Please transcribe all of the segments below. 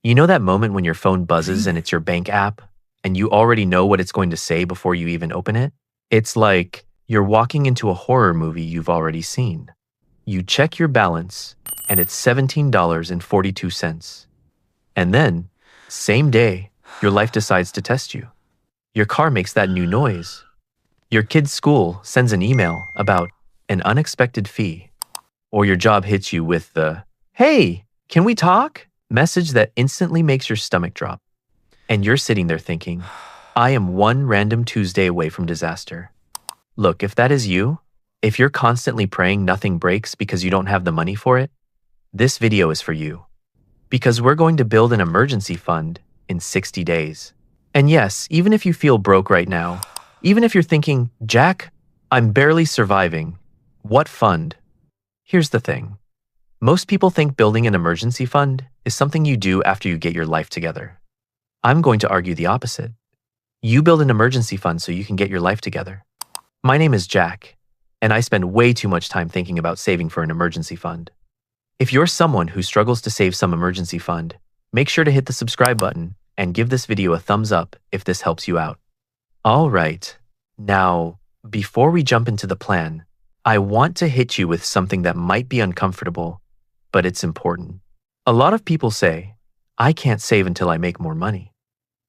You know that moment when your phone buzzes and it's your bank app, and you already know what it's going to say before you even open it? It's like you're walking into a horror movie you've already seen. You check your balance, and it's $17.42. And then, same day, your life decides to test you. Your car makes that new noise. Your kid's school sends an email about an unexpected fee. Or your job hits you with the, "Hey, can we talk?" message that instantly makes your stomach drop. And you're sitting there thinking, I am one random Tuesday away from disaster. Look, if that is you, if you're constantly praying nothing breaks because you don't have the money for it, this video is for you. Because we're going to build an emergency fund in 60 days. And yes, even if you feel broke right now, even if you're thinking, Jack, I'm barely surviving, what fund? Here's the thing. Most people think building an emergency fund is something you do after you get your life together. I'm going to argue the opposite. You build an emergency fund so you can get your life together. My name is Jack, and I spend way too much time thinking about saving for an emergency fund. If you're someone who struggles to save some emergency fund, make sure to hit the subscribe button and give this video a thumbs up if this helps you out. All right, now, before we jump into the plan, I want to hit you with something that might be uncomfortable, but it's important. A lot of people say, I can't save until I make more money.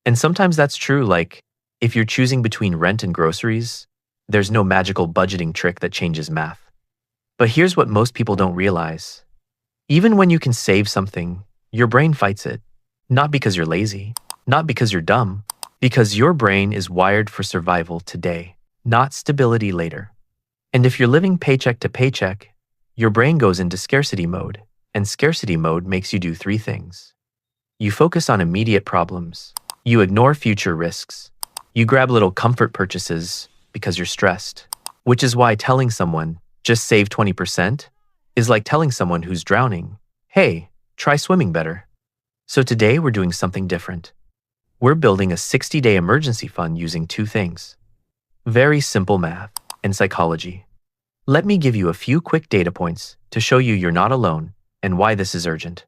And sometimes that's true, like if you're choosing between rent and groceries, there's no magical budgeting trick that changes math. But here's what most people don't realize. Even when you can save something, your brain fights it. Not because you're lazy, not because you're dumb, because your brain is wired for survival today, not stability later. And if you're living paycheck to paycheck, your brain goes into scarcity mode, and scarcity mode makes you do three things. You focus on immediate problems, you ignore future risks, you grab little comfort purchases because you're stressed, which is why telling someone, just save 20%, is like telling someone who's drowning, hey, try swimming better. So today we're doing something different. We're building a 60-day emergency fund using two things. Very simple math and psychology. Let me give you a few quick data points to show you you're not alone and why this is urgent.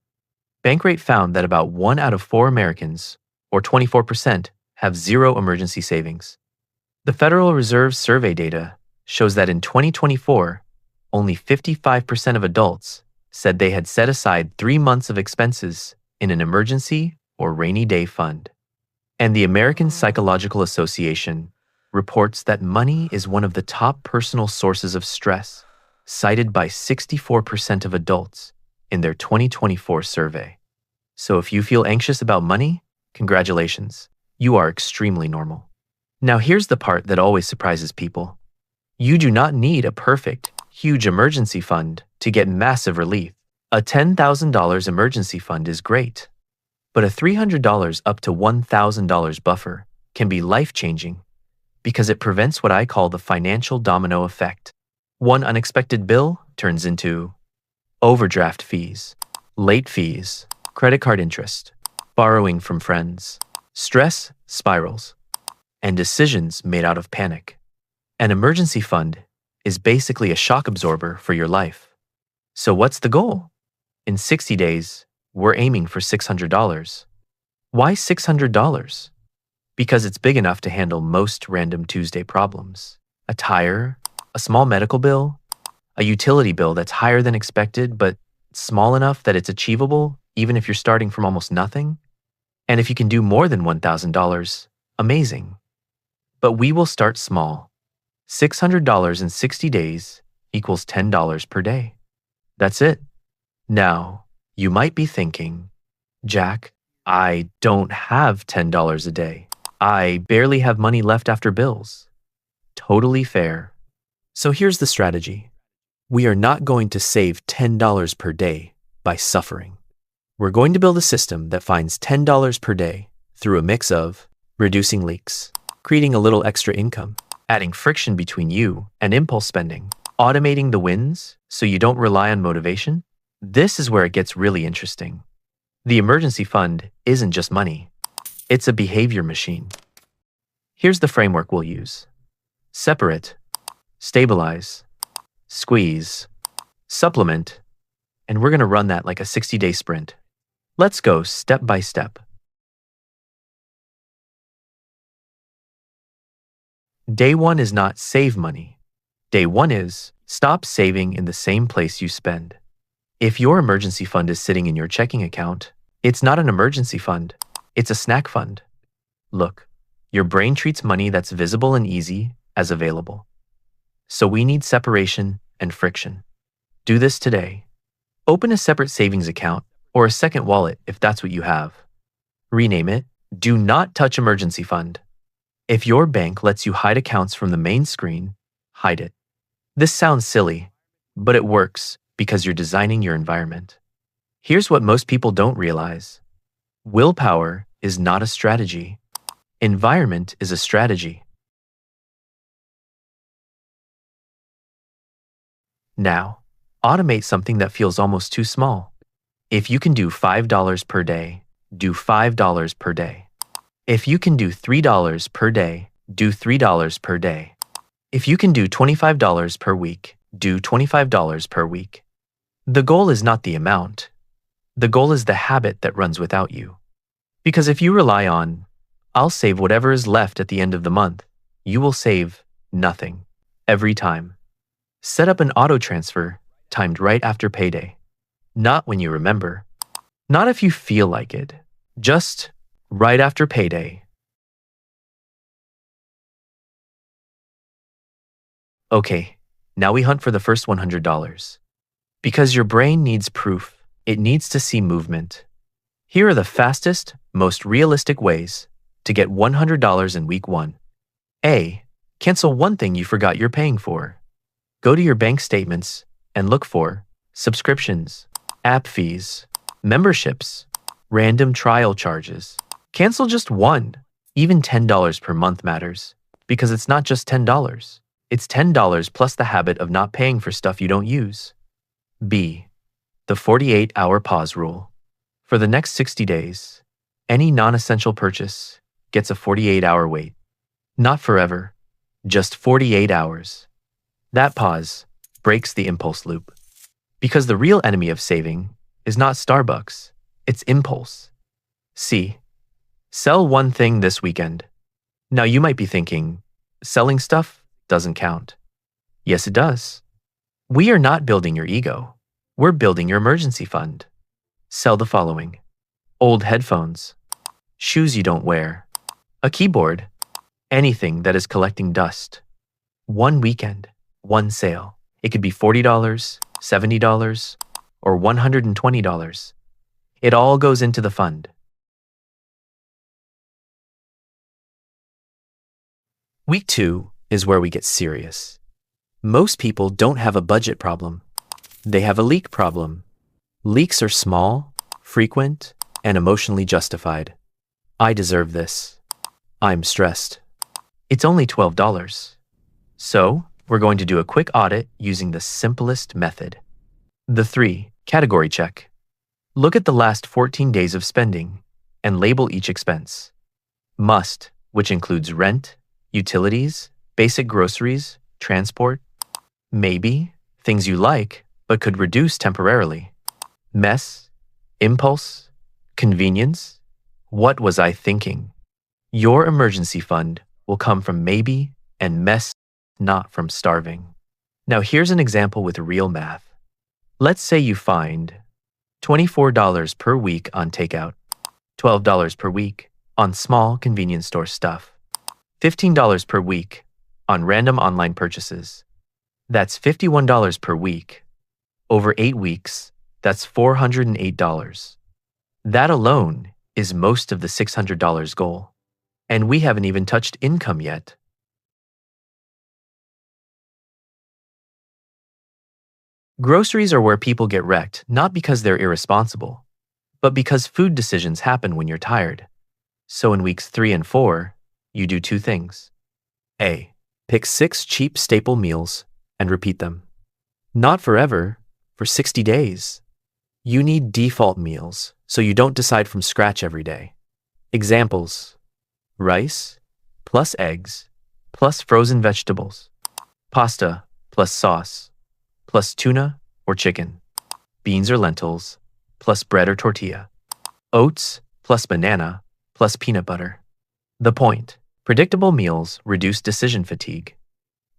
Bankrate found that about 1 out of 4 Americans, or 24%, have zero emergency savings. The Federal Reserve survey data shows that in 2024, only 55% of adults said they had set aside 3 months of expenses in an emergency or rainy day fund. And the American Psychological Association reports that money is one of the top personal sources of stress, cited by 64% of adults in their 2024 survey. So if you feel anxious about money, congratulations, you are extremely normal. Now here's the part that always surprises people. You do not need a perfect, huge emergency fund to get massive relief. A $10,000 emergency fund is great, but a $300 up to $1,000 buffer can be life-changing because it prevents what I call the financial domino effect. One unexpected bill turns into overdraft fees, late fees, credit card interest, borrowing from friends, stress spirals, and decisions made out of panic. An emergency fund is basically a shock absorber for your life. So what's the goal? In 60 days, we're aiming for $600. Why $600? Because it's big enough to handle most random Tuesday problems. A tire, a small medical bill, a utility bill that's higher than expected but small enough that it's achievable even if you're starting from almost nothing. And if you can do more than $1,000, amazing. But we will start small. $600 in 60 days equals $10 per day. That's it. Now, you might be thinking, Jack, I don't have $10 a day. I barely have money left after bills. Totally fair. So here's the strategy. We are not going to save $10 per day by suffering. We're going to build a system that finds $10 per day through a mix of reducing leaks, creating a little extra income, adding friction between you and impulse spending, automating the wins so you don't rely on motivation. This is where it gets really interesting. The emergency fund isn't just money. It's a behavior machine. Here's the framework we'll use. Separate, stabilize, squeeze, supplement, and we're going to run that like a 60-day sprint. Let's go step by step. Day 1 is not save money. Day 1 is stop saving in the same place you spend. If your emergency fund is sitting in your checking account, it's not an emergency fund. It's a snack fund. Look, your brain treats money that's visible and easy as available. So we need separation and friction. Do this today. Open a separate savings account or a second wallet if that's what you have. Rename it Do Not Touch Emergency Fund. If your bank lets you hide accounts from the main screen, hide it. This sounds silly, but it works because you're designing your environment. Here's what most people don't realize. Willpower is not a strategy. Environment is a strategy. Now, automate something that feels almost too small. If you can do $5 per day, do $5 per day. If you can do $3 per day, do $3 per day. If you can do $25 per week, do $25 per week. The goal is not the amount. The goal is the habit that runs without you. Because if you rely on, I'll save whatever is left at the end of the month, you will save nothing every time. Set up an auto transfer timed right after payday. Not when you remember. Not if you feel like it. Just right after payday. Okay, now we hunt for the first $100. Because your brain needs proof, it needs to see movement. Here are the fastest, most realistic ways to get $100 in week 1. A. Cancel one thing you forgot you're paying for. Go to your bank statements and look for subscriptions, app fees, memberships, random trial charges. Cancel just one. Even $10 per month matters because it's not just $10. It's $10 plus the habit of not paying for stuff you don't use. B. The 48-hour pause rule. For the next 60 days, any non-essential purchase gets a 48-hour wait. Not forever, just 48 hours. That pause breaks the impulse loop. Because the real enemy of saving is not Starbucks, it's impulse. C. Sell one thing this weekend. Now you might be thinking, selling stuff doesn't count. Yes, it does. We are not building your ego. We're building your emergency fund. Sell the following: old headphones, shoes you don't wear, a keyboard, anything that is collecting dust. One weekend, one sale. It could be $40, $70, or $120. It all goes into the fund. Week 2 is where we get serious. Most people don't have a budget problem. They have a leak problem. Leaks are small, frequent, and emotionally justified. I deserve this. I'm stressed. It's only $12. So, we're going to do a quick audit using the simplest method. The 3 category check. Look at the last 14 days of spending and label each expense. Must, which includes rent, utilities, basic groceries, transport. Maybe, things you like but could reduce temporarily. Mess, impulse, convenience. What was I thinking? Your emergency fund will come from maybe and mess, not from starving. Now here's an example with real math. Let's say you find $24 per week on takeout, $12 per week on small convenience store stuff, $15 per week on random online purchases. That's $51 per week. Over 8 weeks, that's $408. That alone is most of the $600 goal. And we haven't even touched income yet. Groceries are where people get wrecked, not because they're irresponsible, but because food decisions happen when you're tired. So in weeks 3 and 4, you do 2 things. A. Pick 6 cheap staple meals and repeat them. Not forever, for 60 days. You need default meals so you don't decide from scratch every day. Examples: rice plus eggs plus frozen vegetables, pasta plus sauce plus tuna or chicken, beans or lentils plus bread or tortilla. Oats plus banana plus peanut butter. The point: predictable meals reduce decision fatigue.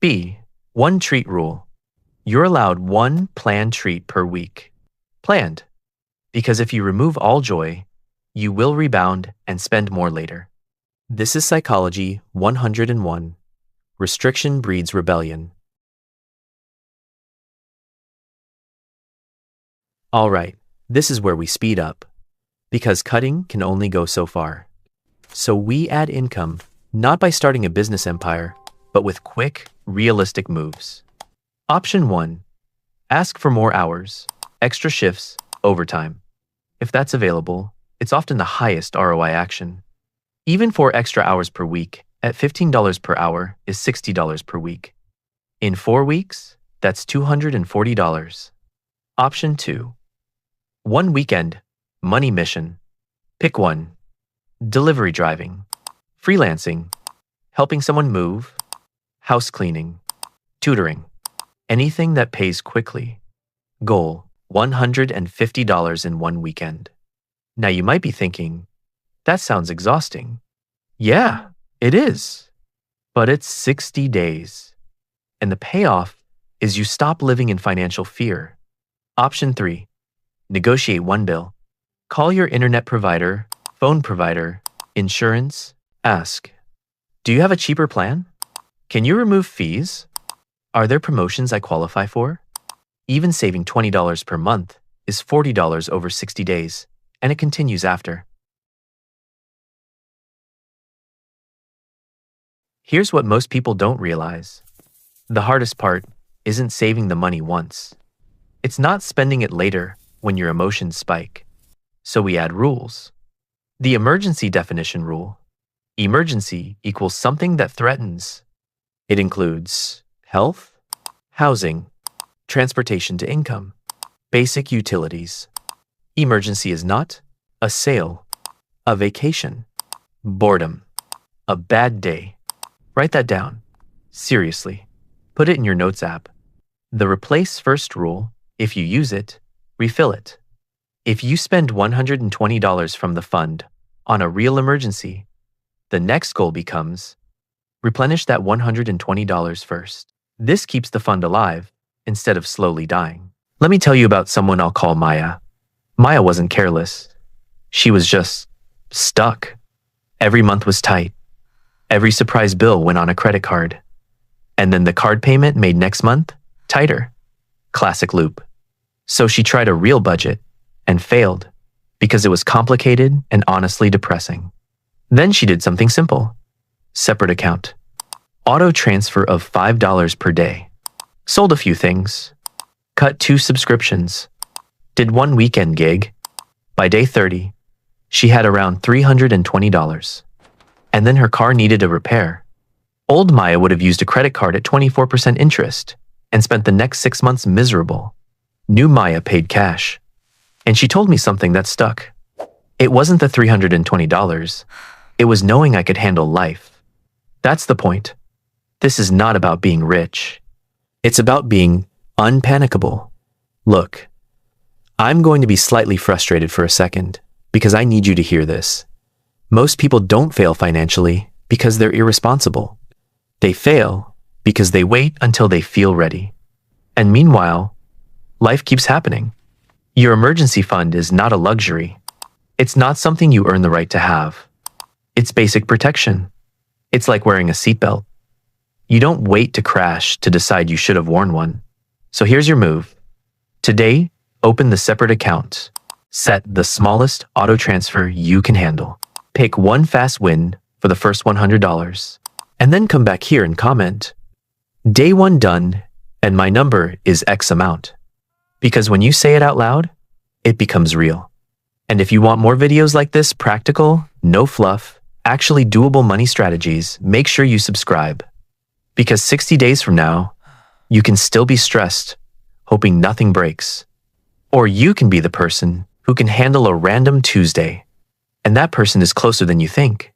B. One treat rule. You're allowed one planned treat per week. Planned, because if you remove all joy, you will rebound and spend more later. This is Psychology 101. Restriction breeds rebellion. All right, this is where we speed up, because cutting can only go so far. So we add income, not by starting a business empire, but with quick, realistic moves. Option 1. Ask for more hours, extra shifts, overtime. If that's available, it's often the highest ROI action. Even 4 extra hours per week at $15 per hour is $60 per week. In 4 weeks, that's $240. Option 2. One weekend, money mission. Pick one. Delivery driving, freelancing, helping someone move, house cleaning, tutoring, anything that pays quickly. Goal: $150 in 1 weekend. Now you might be thinking, that sounds exhausting. Yeah, it is. But it's 60 days. And the payoff is you stop living in financial fear. Option 3. Negotiate one bill. Call your internet provider, phone provider, insurance. Ask, do you have a cheaper plan? Can you remove fees? Are there promotions I qualify for? Even saving $20 per month is $40 over 60 days, and it continues after. Here's what most people don't realize. The hardest part isn't saving the money once. It's not spending it later when your emotions spike. So we add rules. The emergency definition rule. Emergency equals something that threatens. It includes health, housing, transportation to income, basic utilities. Emergency is not a sale, a vacation, boredom, a bad day. Write that down. Seriously. Put it in your notes app. The replace first rule: if you use it, refill it. If you spend $120 from the fund on a real emergency, the next goal becomes replenish that $120 first. This keeps the fund alive instead of slowly dying. Let me tell you about someone I'll call Maya. Maya wasn't careless. She was just stuck. Every month was tight. Every surprise bill went on a credit card. And then the card payment made next month tighter. Classic loop. So she tried a real budget and failed because it was complicated and honestly depressing. Then she did something simple. Separate account. Auto transfer of $5 per day. Sold a few things. Cut 2 subscriptions. Did 1 weekend gig. By day 30, she had around $320. And then her car needed a repair. Old Maya would have used a credit card at 24% interest and spent the next 6 months miserable. New Maya paid cash. And she told me something that stuck. It wasn't the $320. It was knowing I could handle life. That's the point. This is not about being rich. It's about being unpanicable. Look, I'm going to be slightly frustrated for a second because I need you to hear this. Most people don't fail financially because they're irresponsible. They fail because they wait until they feel ready. And meanwhile, life keeps happening. Your emergency fund is not a luxury. It's not something you earn the right to have. It's basic protection. It's like wearing a seatbelt. You don't wait to crash to decide you should have worn one. So here's your move. Today, open the separate account. Set the smallest auto transfer you can handle. Pick one fast win for the first $100. And then come back here and comment, Day 1 done, and my number is X amount. Because when you say it out loud, it becomes real. And if you want more videos like this, practical, no fluff, actually doable money strategies, make sure you subscribe. Because 60 days from now, you can still be stressed, hoping nothing breaks. Or you can be the person who can handle a random Tuesday. And that person is closer than you think.